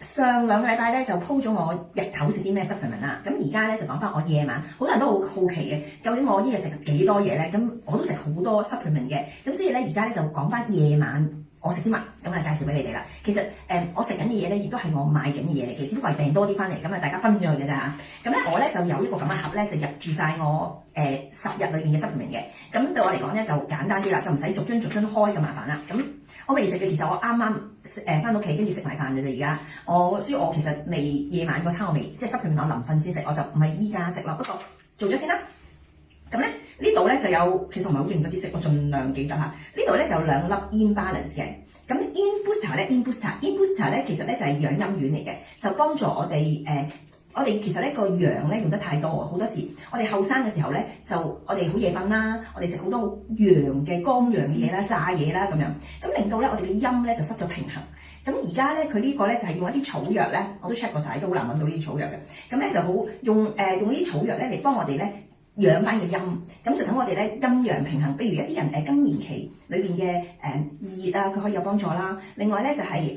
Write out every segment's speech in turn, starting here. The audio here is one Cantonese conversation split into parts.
上兩個禮拜咧就 po 咗我日頭食啲咩 supplement 啦，咁而家咧就講翻我夜晚，好多人都好好奇嘅，究竟我一日食幾多嘢咧？咁我都食好多 supplement 嘅，咁所以咧而家咧就講翻夜晚我食啲乜，咁啊介紹俾你哋啦。其實我食緊嘅嘢咧，亦都係我買緊嘅嘢嚟嘅，只不過係訂多啲翻嚟，咁啊大家分咗佢嘅咋。咁咧我咧就有一個咁嘅盒咧，就入住晒我10日裏邊嘅 supplement 嘅。咁對我嚟講咧就簡單啲啦，就唔使逐樽開咁麻煩啦。咁我未食嘅，其實我啱啱翻到屋企，跟住食埋飯嘅啫。而家所以我其實未夜晚嗰餐我未即係 supplement 我臨瞓先食，我就唔係依家食咯。不過做咗先啦。咁咧呢度咧就有，其實我唔係好認得啲色，我盡量記得嚇。呢度咧就有2粒 In Balance 嘅。咁 In Booster 咧其實咧就係養陰丸嚟嘅，就幫助我哋我哋其實呢個陽咧用得太多喎，好多時我哋後生嘅時候咧就我哋好夜瞓啦，我哋食好多陽嘅乾陽嘅嘢啦、炸嘢啦咁樣，咁令到咧我哋嘅陰咧就失咗平衡。咁而家咧佢呢個咧就係用一啲草藥咧，我都 check 過晒，都好難揾到呢啲草藥嘅。咁咧就好用呢啲草藥咧嚟幫我哋咧養翻個陰，咁就等我哋咧陰陽平衡。比如一啲人更年期裏邊嘅熱啊，佢可以有幫助啦。另外咧就係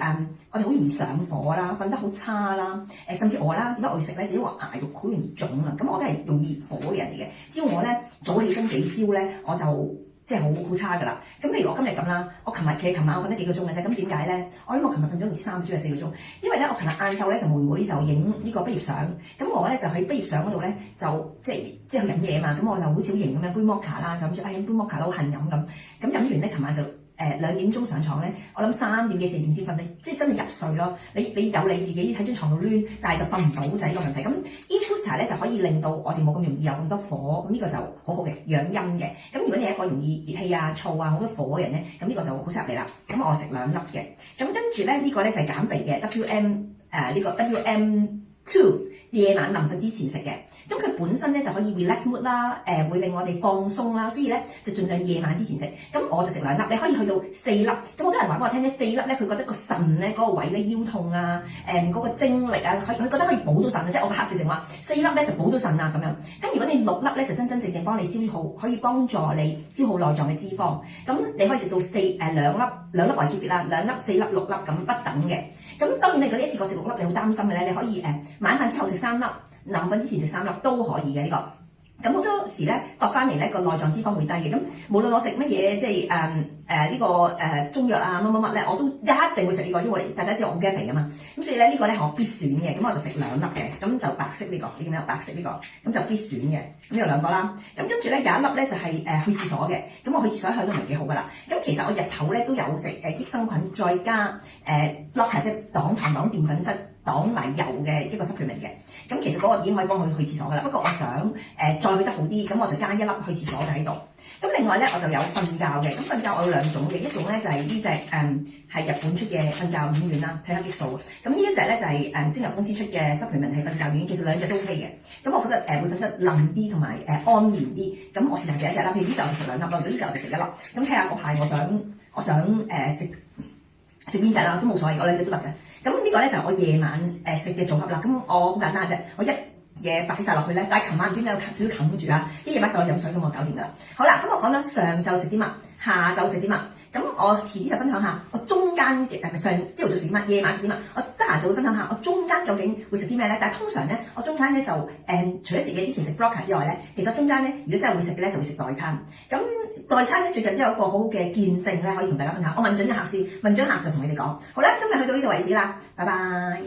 我哋好容易上火啦，瞓得好差啦。甚至我啦，點解我要食咧？自己話牙肉好容易腫啊，咁我都係用熱火嘅人嚟嘅。只要我咧早起身幾朝咧，我就即係好差㗎啦。咁譬如我今日咁啦，我琴晚我瞓得幾個鐘嘅啫。咁點解咧？我諗我琴日瞓咗唔知3個鐘定4個鐘，因為咧我琴日晏晝咧就妹就影呢個畢業相，咁我咧就喺畢業相嗰度咧就即係去飲嘢嘛，咁我就好似好型咁樣杯摩卡啦，就諗住飲杯摩卡啦，好恨飲咁。咁飲完咧，琴晚就2點鐘上床咧，我諗3點幾4點先瞓，即係真係入睡咯。你有你自己喺張床度攣，但係就瞓唔到就係呢個問題。咁 In Booster 咧就可以令到我哋冇咁容易有咁多火，咁呢個就好好嘅養陰嘅。咁如果你係一個容易熱氣啊、燥啊、好多火嘅人咧，咁呢個就好適合你啦。咁我食2粒嘅，咁跟住咧呢個咧就係減肥嘅 呢個 WM2 夜晚臨瞓之前食嘅。咁佢本身咧就可以 relax mood 啦，會令我哋放鬆啦，所以咧就盡量夜晚之前食。咁我就食2粒，你可以去到4粒。咁好多人話俾我聽咧，4粒咧佢覺得個腎咧嗰個位咧腰痛啊，嗰個精力啊，佢覺得可以補到腎啊，即係我個客直情話4粒咧就補到腎啊咁樣。咁如果你6粒咧就真真正正幫你消耗，可以幫助你消耗內臟嘅脂肪。咁你可以食到2粒為結啦，2粒、4粒、6粒咁不等嘅。咁當然你如果你一次過食6粒，你好擔心嘅咧，你可以晚飯之後食3粒。臨瞓之前食3粒都可以嘅呢個。咁好多時咧度翻嚟咧個內臟脂肪會低嘅。咁無論我食乜嘢，即係呢個中藥啊乜咧，我都一定會食呢個，因為大家知我好驚肥噶嘛。咁所以咧呢個咧係我必選嘅。咁我就食2粒嘅，咁就白色呢個，你見唔見白色呢個？咁就必選嘅。咁有2個啦。咁跟住咧有1粒咧就係去廁所嘅。咁我去廁所一向都唔係幾好噶啦。咁其實我日頭咧都有食益生菌，再加Lotta 即係擋糖、擋澱粉質、擋埋油嘅一個 supplement 嘅。咁其實嗰個已經可以幫佢去廁所噶啦。不過我想再去得好啲，咁我就加1粒去廁所喺度。咁另外咧我就有瞓覺嘅。咁瞓覺我有2種嘅，一種咧就係呢隻係日本出嘅瞓覺丸啦，褪黑激素。咁呢一隻咧就係精油公司出嘅 supplement 係瞓覺丸，其實2隻都 OK 嘅。咁我覺得會瞓得冧啲同埋安眠啲。咁我試下食1隻啦，譬如呢隻我就食2粒咯，呢隻我就食1粒。咁睇下個排我想食邊隻啦，都冇所謂，我2隻都得嘅。咁呢個咧就係我夜晚食嘅組合啦。咁我好簡單啫，我一嘢擺晒落去咧。但係琴晚點解有少少冚住啊？一夜擺晒我飲水咁我搞掂噶啦。好啦，咁我講咗上晝食啲乜，下晝食啲乜。咁我遲啲就分享下我中間嘅朝頭早食啲乜，夜晚食啲乜。我得閒就會分享下我中間究竟會食啲咩咧。但係通常咧，我中間咧就除咗食嘢之前食 blocker 之外咧，其實中間咧如果真係會食嘅咧，就會食代餐。咁代餐咧最近都有一個好好嘅見證咧，可以同大家分享。我問準咗客先，問準客就同你哋講。好啦，今日去到呢度為止啦，拜拜。